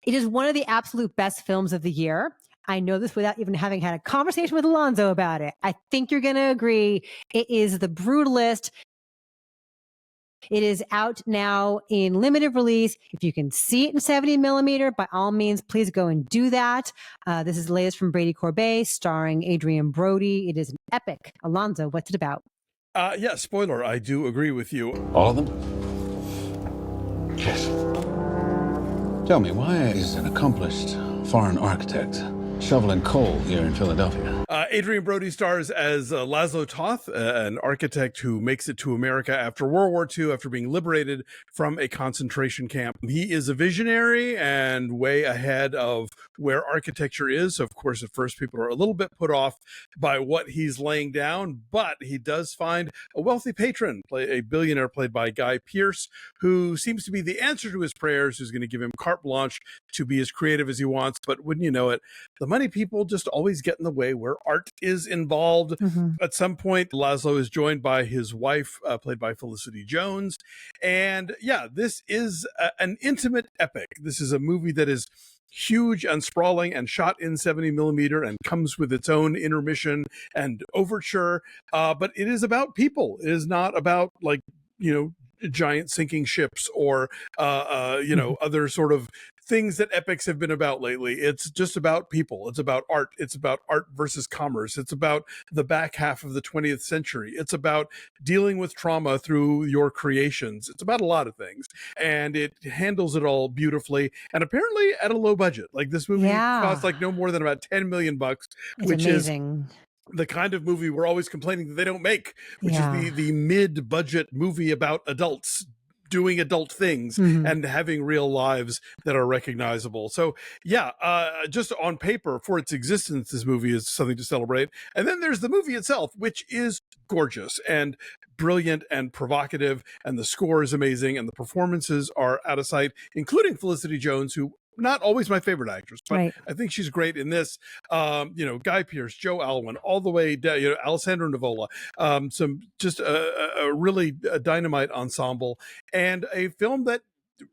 It is one of the absolute best films of the year. I know this without even having had a conversation with Alonso about it. I think you're going to agree. It is The Brutalist. It is out now in limited release. If you can see it in 70 millimeter, by all means, please go and do that. This is the latest from Brady Corbet, starring Adrien Brody. It is an epic. Alonso, what's it about? Yeah, spoiler, I do agree with you. All of them? Yes. Tell me, why is an accomplished foreign architect shoveling coal here in Philadelphia? Adrien Brody stars as Laszlo Toth, an architect who makes it to America after World War II, after being liberated from a concentration camp. He is a visionary and way ahead of where architecture is. So, of course, at first people are a little bit put off by what he's laying down, but he does find a wealthy patron, a billionaire played by Guy Pearce, who seems to be the answer to his prayers, who's going to give him carte blanche to be as creative as he wants. But wouldn't you know it, the money people just always get in the way where art is involved. At some point, Laszlo is joined by his wife, played by Felicity Jones. And yeah, this is an intimate epic. This is a movie that is huge and sprawling and shot in 70 millimeter and comes with its own intermission and overture. But it is about people. It is not about, like, you know, giant sinking ships or you know, other sort of things that epics have been about lately. It's just about people. It's about art. It's about art versus commerce. It's about the back half of the 20th century. It's about dealing with trauma through your creations. It's about a lot of things, and it handles it all beautifully, and apparently at a low budget. Like, this movie costs like no more than about 10 million bucks, which amazing. Is the kind of movie we're always complaining that they don't make, which is the mid-budget movie about adults doing adult things and having real lives that are recognizable. So yeah, just on paper, for its existence, this movie is something to celebrate. And then there's the movie itself, which is gorgeous and brilliant and provocative, and the score is amazing, and the performances are out of sight, including Felicity Jones, who not always my favorite actress, but I think she's great in this. You know, Guy Pearce, Joe Alwyn, all the way down, you know, Alessandro Nivola, some just a really dynamite ensemble, and a film that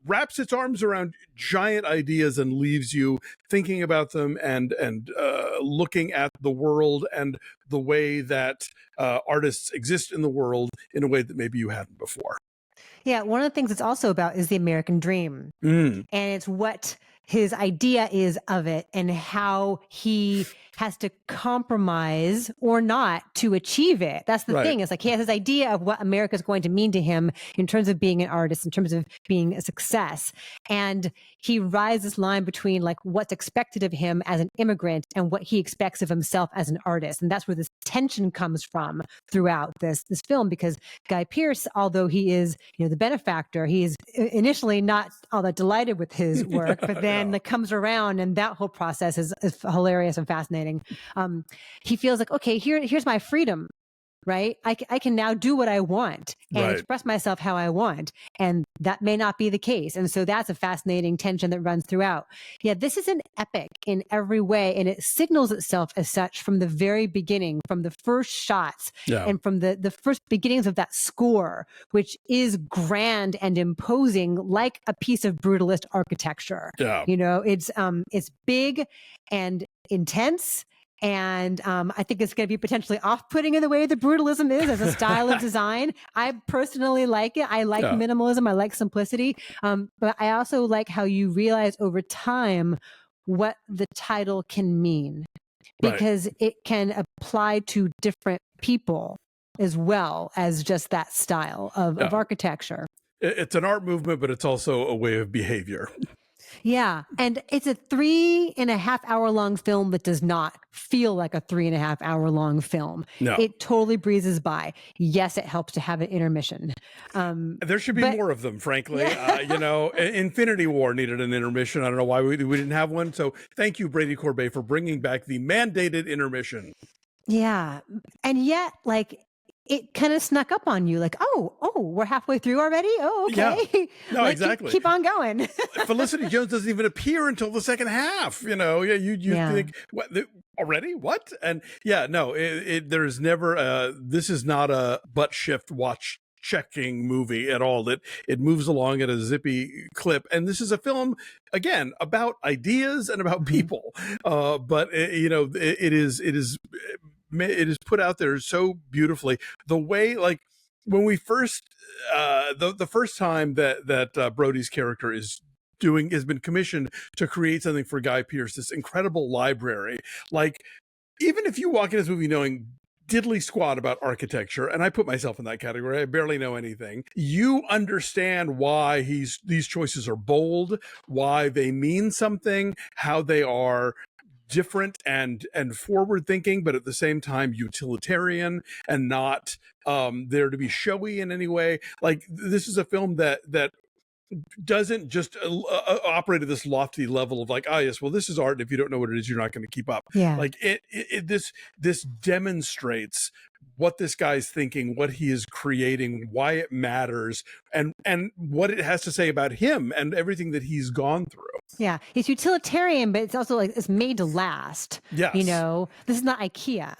wraps its arms around giant ideas and leaves you thinking about them and looking at the world and the way that artists exist in the world in a way that maybe you hadn't before. Yeah, one of the things it's also about is the American dream. And it's what his idea is of it and how he has to compromise or not to achieve it. That's the thing. It's like he has his idea of what America is going to mean to him in terms of being an artist, in terms of being a success. And he rides this line between like what's expected of him as an immigrant and what he expects of himself as an artist. And that's where this tension comes from throughout this film, because Guy Pearce, although he is, you know, the benefactor, he is initially not all that delighted with his work, but then that comes around, and that whole process is hilarious and fascinating. He feels like, okay, here's my freedom, right? I can now do what I want and express myself how I want. And that may not be the case. And so that's a fascinating tension that runs throughout. Yeah, this is an epic in every way. And it signals itself as such from the very beginning, from the first shots and from the first beginnings of that score, which is grand and imposing like a piece of brutalist architecture. You know, it's big and intense. And I think it's going to be potentially off-putting in the way the brutalism is as a style of design. I personally like it. I like minimalism. I like simplicity. But I also like how you realize over time what the title can mean, because it can apply to different people as well as just that style of architecture. It's an art movement, but it's also a way of behavior. Yeah. And it's a 3.5 hour long film that does not feel like a 3.5 hour long film. No. It totally breezes by. Yes, it helps to have an intermission. There should be more of them, frankly. You know, Infinity War needed an intermission. I don't know why we didn't have one. So thank you, Brady Corbet, for bringing back the mandated intermission. Yeah. And yet, like, it kind of snuck up on you, like, oh, we're halfway through already. Oh, okay. Yeah. No, exactly. Keep on going. Felicity Jones doesn't even appear until the second half. You know, you think, what, already? What? And yeah, no, there's never. This is not a butt shift watch checking movie at all. It moves along at a zippy clip, and this is a film again about ideas and about people. But it is put out there so beautifully. The way, like, when we first the first time that Brody's character has been commissioned to create something for Guy Pearce, this incredible library. Like, even if you walk in this movie knowing diddly squat about architecture, and I put myself in that category, I barely know anything, you understand why these choices are bold, why they mean something, how they are different and forward thinking, but at the same time utilitarian and not there to be showy in any way. Like, this is a film that doesn't just operate at this lofty level of like, yes, well, this is art, and if you don't know what it is, you're not going to keep up. Yeah. Like, this demonstrates what this guy's thinking, what he is creating, why it matters, and what it has to say about him and everything that he's gone through. Yeah, it's utilitarian, but it's also like it's made to last. Yes. This is not IKEA,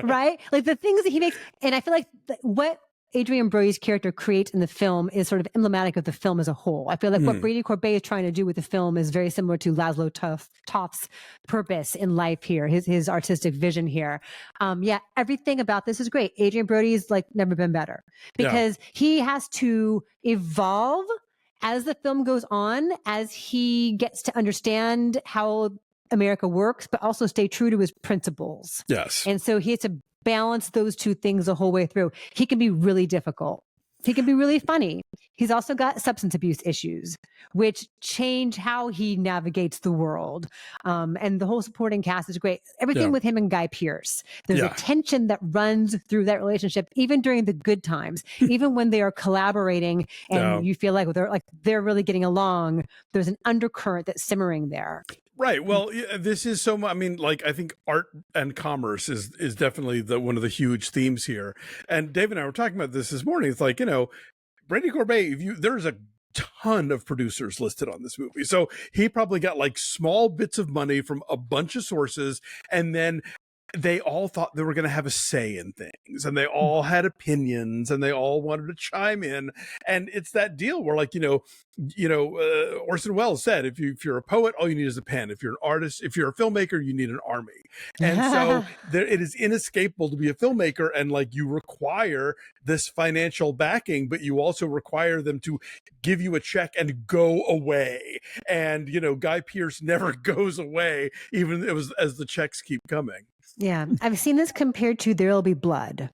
right? Like the things that he makes, and I feel like what Adrien Brody's character creates in the film is sort of emblematic of the film as a whole. I feel like what Brady Corbet is trying to do with the film is very similar to Laszlo Toth's purpose in life here, his artistic vision here. Everything about this is great. Adrien Brody's like never been better because he has to evolve as the film goes on, as he gets to understand how America works, but also stay true to his principles. Yes. And so he has to balance those two things the whole way through. He can be really difficult. He can be really funny. He's also got substance abuse issues, which change how he navigates the world. And the whole supporting cast is great. Everything with him and Guy Pearce. There's a tension that runs through that relationship, even during the good times, even when they are collaborating and you feel like they're really getting along. There's an undercurrent that's simmering there. Right. Well, this is so much. I mean, like, I think art and commerce is definitely one of the huge themes here. And Dave and I were talking about this morning. It's like, Brady Corbet, there's a ton of producers listed on this movie. So he probably got like small bits of money from a bunch of sources, and then they all thought they were going to have a say in things, and they all had opinions, and they all wanted to chime in. And it's that deal where, like, Orson Welles said, if you're a poet, all you need is a pen. If you're an artist, if you're a filmmaker, you need an army. And so it is inescapable to be a filmmaker, and like, you require this financial backing, but you also require them to give you a check and go away. And Guy Pearce never goes away, even as the checks keep coming. Yeah, I've seen this compared to There'll Be Blood.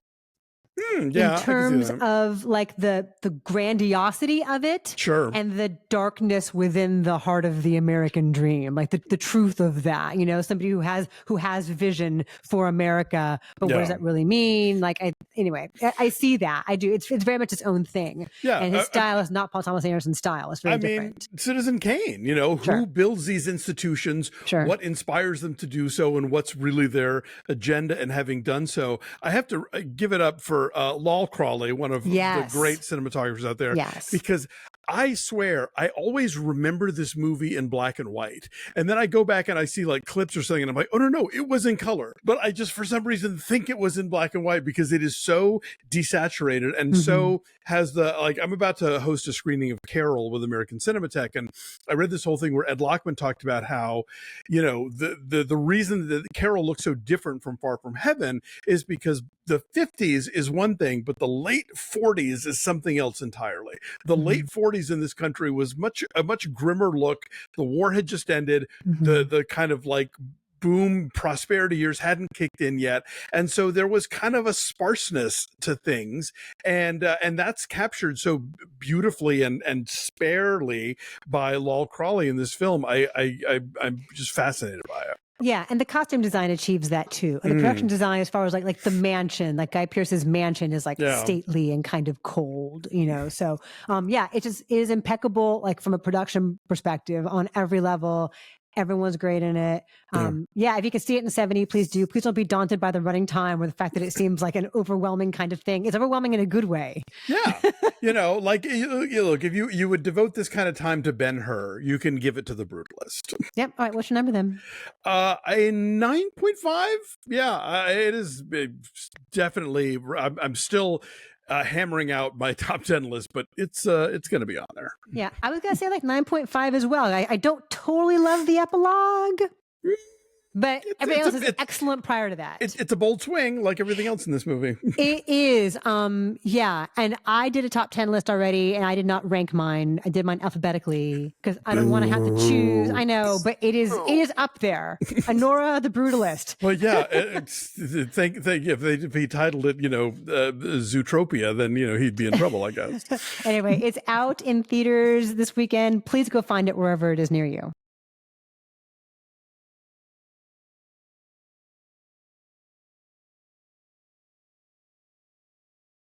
In terms of like the grandiosity of it, and the darkness within the heart of the American dream, like the truth of that. Somebody who has vision for America, but what does that really mean? Like, I see that. I do. It's very much its own thing. Yeah, and his style is not Paul Thomas Anderson's style. It's very different. Citizen Kane. Who builds these institutions? What inspires them to do so, and what's really their agenda? And having done so, I have to give it up for Lol Crawley, one of the great cinematographers out there, because I swear I always remember this movie in black and white, and then I go back and I see like clips or something, and I'm like, oh no, it was in color, but I just for some reason think it was in black and white because it is so desaturated and so has I'm about to host a screening of Carol with American Cinematheque, and I read this whole thing where Ed Lachman talked about how the reason that Carol looks so different from Far From Heaven is because the 50s is one thing, but the late 40s is something else entirely. The late 40s in this country was a much grimmer look. The war had just ended. The kind of like boom prosperity years hadn't kicked in yet, and so there was kind of a sparseness to things, and that's captured so beautifully and sparely by Lol Crawley in this film. I'm just fascinated by it. Yeah, and the costume design achieves that too. And the production design, as far as like the mansion, like Guy Pearce's mansion is like stately and kind of cold, So, it is impeccable, like from a production perspective on every level. Everyone's great in it. If you can see it in 70, please do. Please don't be daunted by the running time or the fact that it seems like an overwhelming kind of thing. It's overwhelming in a good way. Yeah. Look, if you would devote this kind of time to Ben-Hur, you can give it to The Brutalist. Yep. All right. What's your number then? A 9.5. Yeah, it is definitely. I'm still hammering out my top 10 list, but it's going to be on there. Yeah, I was going to say like 9.5 as well. I don't totally love the epilogue, but everything else is excellent prior to that. It's a bold swing like everything else in this movie. It is. Yeah. And I did a top 10 list already and I did not rank mine. I did mine alphabetically because I don't want to have to choose. I know, but it is up there. Honora the Brutalist. Well, yeah. If he titled it, Zootropia, then, he'd be in trouble, I guess. Anyway, it's out in theaters this weekend. Please go find it wherever it is near you.